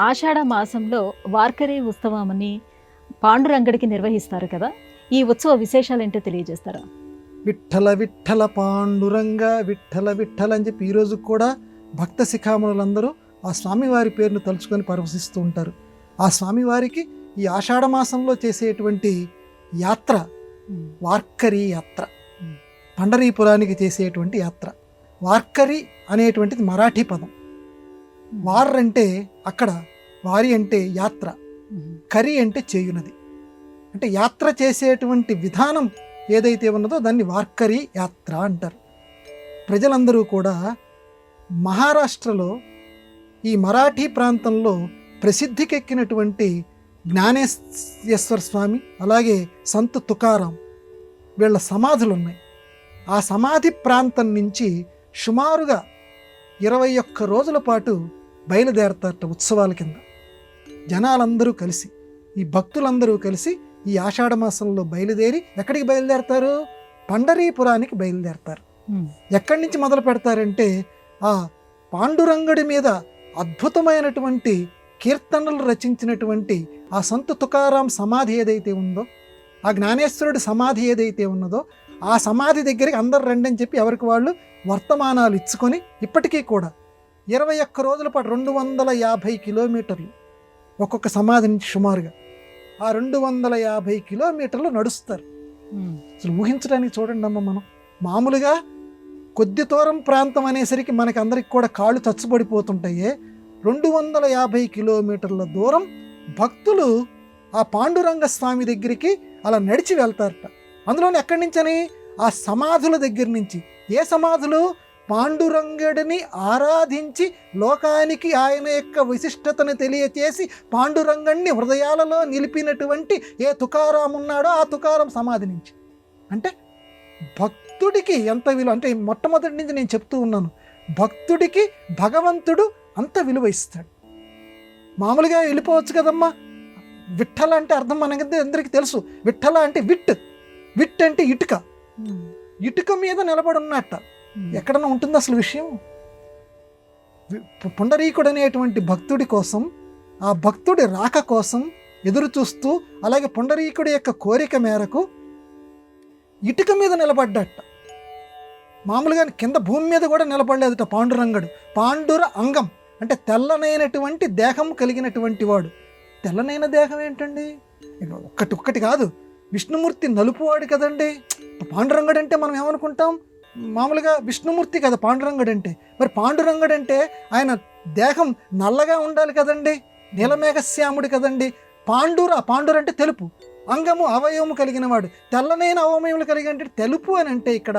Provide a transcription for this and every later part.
ఆషాఢ మాసంలో వార్కరీ ఉత్సవం అని పాండురంగడికి నిర్వహిస్తారు కదా. ఈ ఉత్సవ విశేషాలు ఏంటో తెలియజేస్తారా? విఠల విఠల పాండురంగ విఠల విఠల అని చెప్పి ఈరోజు కూడా భక్త శిఖామణులందరూ ఆ స్వామివారి పేరును తలుచుకొని పరవశిస్తూ ఉంటారు. ఆ స్వామివారికి ఈ ఆషాఢ మాసంలో చేసేటువంటి యాత్ర వార్కరీ యాత్ర, పండరీపురానికి చేసేటువంటి యాత్ర. వార్కరీ అనేటువంటిది మరాఠీ పదం. వార్ అంటే అక్కడ, వారి అంటే యాత్ర, కరి అంటే చేయునది. అంటే యాత్ర చేసేటువంటి విధానం ఏదైతే ఉన్నదో దాన్ని వార్కరీ యాత్ర అంటారు. ప్రజలందరూ కూడా మహారాష్ట్రలో ఈ మరాఠీ ప్రాంతంలో ప్రసిద్ధికెక్కినటువంటి జ్ఞానేశ్వర స్వామి, అలాగే సంత్ తుకారాం వీళ్ళ సమాధులు ఉన్నాయి. ఆ సమాధి ప్రాంతం నుంచి సుమారుగా 21 రోజుల పాటు బయలుదేరతారట ఉత్సవాల కింద. జనాలందరూ కలిసి, ఈ భక్తులందరూ కలిసి ఈ ఆషాఢ మాసంలో బయలుదేరి ఎక్కడికి బయలుదేరతారు? పండరీపురానికి బయలుదేరతారు. ఎక్కడి నుంచి మొదలు పెడతారంటే ఆ పాండురంగడి మీద అద్భుతమైనటువంటి కీర్తనలు రచించినటువంటి ఆ సంత్ తుకారాం సమాధి ఏదైతే ఉందో, ఆ జ్ఞానేశ్వరుడి సమాధి ఏదైతే ఉన్నదో ఆ సమాధి దగ్గరికి అందరు రండి అని చెప్పి ఎవరికి వాళ్ళు వర్తమానాలు ఇచ్చుకొని ఇప్పటికీ కూడా 21 రోజుల పాటు 250 కిలోమీటర్లు ఒక్కొక్క సమాధి నుంచి సుమారుగా ఆ 250 కిలోమీటర్లు నడుస్తారు. అసలు ఊహించడానికి చూడండి అమ్మ, మనం మామూలుగా కొద్ది దూరం ప్రాంతం అనేసరికి మనకి అందరికి కూడా కాళ్ళు చచ్చుబడిపోతుంటాయే. 250 కిలోమీటర్ల దూరం భక్తులు ఆ పాండురంగ స్వామి దగ్గరికి అలా నడిచి వెళ్తారట. అందులోనే ఎక్కడి నుంచని? ఆ సమాధుల దగ్గర నుంచి. ఏ సమాధులు? పాండురంగడిని ఆరాధించి లోకానికి ఆయన యొక్క విశిష్టతను తెలియచేసి పాండురంగడిని హృదయాలలో నిలిపినటువంటి ఏ తుకారాం ఉన్నాడో ఆ తుకారాం సమాధి నుంచి. అంటే భక్తుడికి ఎంత విలువ అంటే, మొట్టమొదటి నుంచి నేను చెప్తూ ఉన్నాను, భక్తుడికి భగవంతుడు అంత విలువ ఇస్తాడు. మామూలుగా వెళ్ళిపోవచ్చు కదమ్మా. విఠల అంటే అర్థం మనకి అందరికీ తెలుసు. విఠల అంటే విట్, విట్ అంటే ఇటుక, ఇటుక మీద నిలబడి ఉన్నట్ట. ఎక్కడన్నా ఉంటుంది అసలు విషయం? పుండరీకుడు అనేటువంటి భక్తుడి కోసం, ఆ భక్తుడి రాక కోసం ఎదురు చూస్తూ, అలాగే పుండరీకుడి యొక్క కోరిక మేరకు ఇటుక మీద నిలబడ్డట. మామూలుగా కింద భూమి మీద కూడా నిలబడలేదట పాండురంగడు. పాండుర అంగం అంటే తెల్లనైనటువంటి దేహం కలిగినటువంటి వాడు. తెల్లనైన దేహం ఏంటండి? ఒక్కటి కాదు, విష్ణుమూర్తి నలుపువాడు కదండి. పాండురంగడు అంటే మనం ఏమనుకుంటాం? మామూలుగా విష్ణుమూర్తి కదా పాండురంగడు అంటే. మరి పాండురంగడు అంటే ఆయన దేహం నల్లగా ఉండాలి కదండి, నీలమేఘశ్యాముడు కదండి. పాండుర అంటే తెలుపు, అంగము అవయవము కలిగిన వాడు. తెల్లనైన అవయవములు కలిగి అంటే తెలుపు అని అంటే ఇక్కడ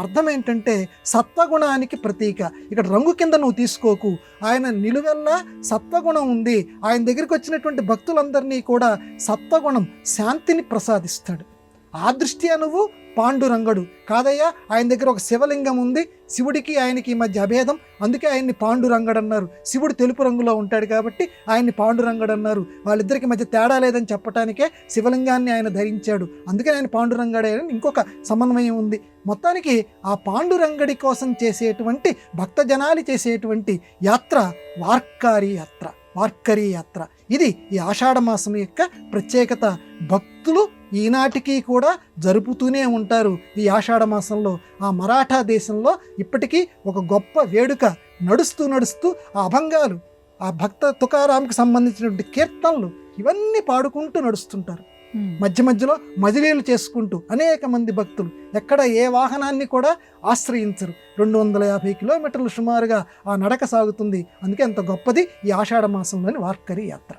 అర్థం ఏంటంటే సత్వగుణానికి ప్రతీక. ఇక్కడ రంగు కింద నువ్వు తీసుకోకు, ఆయన నిలువెల్లా సత్వగుణం ఉంది. ఆయన దగ్గరికి వచ్చినటువంటి భక్తులందరినీ కూడా సత్వగుణం, శాంతిని ప్రసాదిస్తాడు. ఆ దృష్ట్యా నువ్వు పాండురంగడు కాదయ్యా. ఆయన దగ్గర ఒక శివలింగం ఉంది, శివుడికి ఆయనకి మధ్య అభేదం, అందుకే ఆయన్ని పాండురంగడు అన్నారు. శివుడు తెలుపు రంగులో ఉంటాడు కాబట్టి ఆయన్ని పాండురంగడు అన్నారు. వాళ్ళిద్దరికి మధ్య తేడా లేదని చెప్పటానికే శివలింగాన్ని ఆయన ధరించాడు, అందుకే ఆయన పాండురంగడే అని ఇంకొక సమన్వయం ఉంది. మొత్తానికి ఆ పాండురంగడి కోసం చేసేటువంటి భక్తజనాలు చేసేటువంటి యాత్ర వార్కరీ యాత్ర, వార్కరీ యాత్ర. ఇది ఈ ఆషాఢ మాసం యొక్క ప్రత్యేకత. భక్తులు ఈనాటికి కూడా జరుపుతూనే ఉంటారు. ఈ ఆషాఢ మాసంలో ఆ మరాఠా దేశంలో ఇప్పటికీ ఒక గొప్ప వేడుక నడుస్తూ ఆ అభంగాలు, ఆ భక్త తుకారాంకి సంబంధించినటువంటి కీర్తనలు ఇవన్నీ పాడుకుంటూ నడుస్తుంటారు. మధ్య మధ్యలో మజిలీలు చేసుకుంటూ అనేక మంది భక్తులు ఎక్కడ ఏ వాహనాన్ని కూడా ఆశ్రయించరు. 250 కిలోమీటర్లు సుమారుగా ఆ నడక సాగుతుంది. అందుకే అంత గొప్పది ఈ ఆషాఢ మాసంలోని వార్కరీ యాత్ర.